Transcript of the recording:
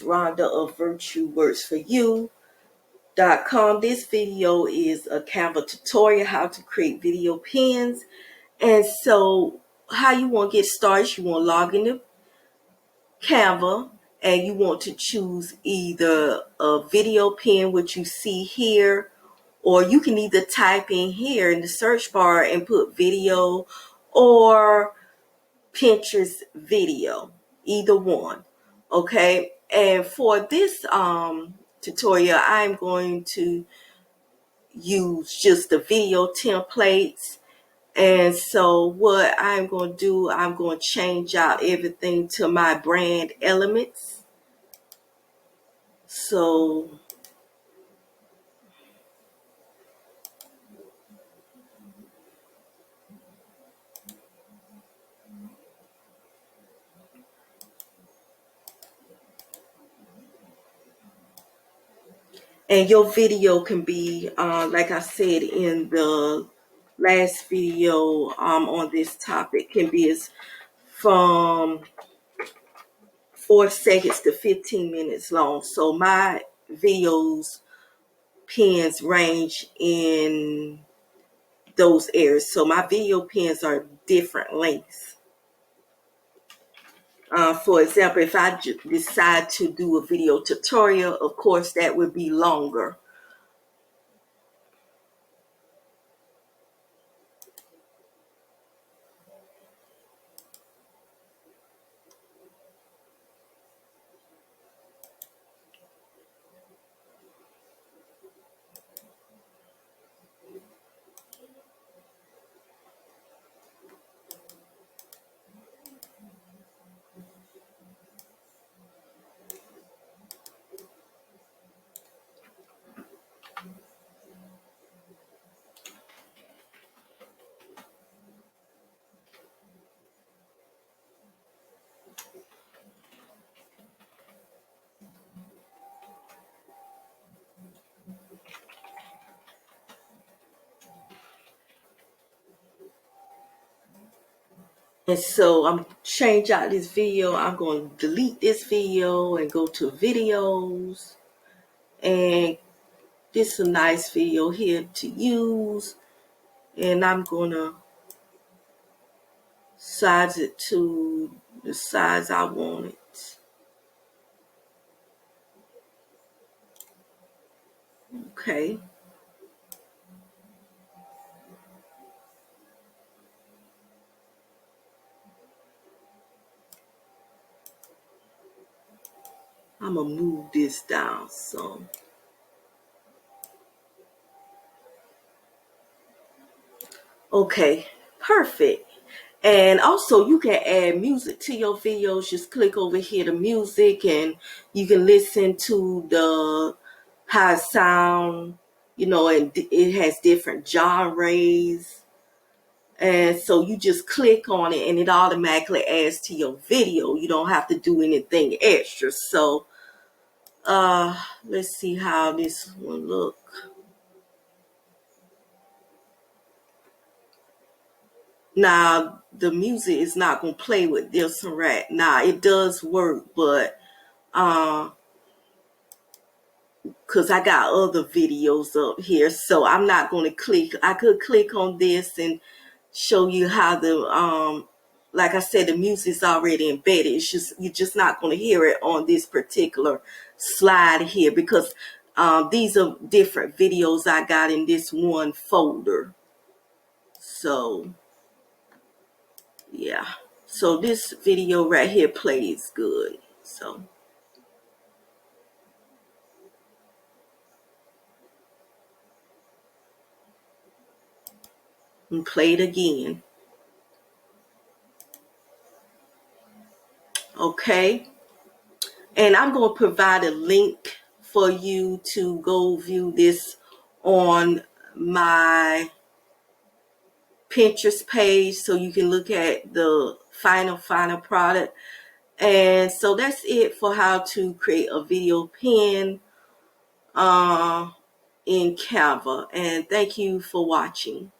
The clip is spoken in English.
Rhonda of Virtu Works for You.com. This video is a Canva tutorial how to create video pins. And so how you want to get started, you want to log into Canva and you want to choose either a video pin, which you see here, or you can either type in here in the search bar and put video or Pinterest video, either one. Okay, and for this tutorial, I'm going to use just the video templates. And so what I'm going to do, I'm going to change out everything to my brand elements. So and your video can be, like I said in the last video on this topic, can be as from 4 seconds to 15 minutes long. So my videos pins range in those areas. So my video pins are different lengths. For example, if I decide to do a video tutorial, of course, that would be longer. And so I'm change out this video. I'm going to delete this video and go to videos. And this is a nice video here to use. And I'm going to size it to the size I want it. Okay. I'm going to move this down some. Okay, perfect. And also you can add music to your videos. Just click over here to music and you can listen to the how it sound, you know, and it has different genres. And so you just click on it and it automatically adds to your video. You don't have to do anything extra. So let's see how this one look. Now the music is not gonna play with this one right now. It does work, but because I got other videos up here, so I'm not going to click. I could click on this and show you how the like I said, the music's already embedded. It's just you're just not going to hear it on this particular slide here because these are different videos I got in this one folder. So yeah, so this video right here plays good. So and play it again. Okay, and I'm going to provide a link for you to go view this on my Pinterest page so you can look at the final product. And so that's it for how to create a video pin in Canva. And thank you for watching.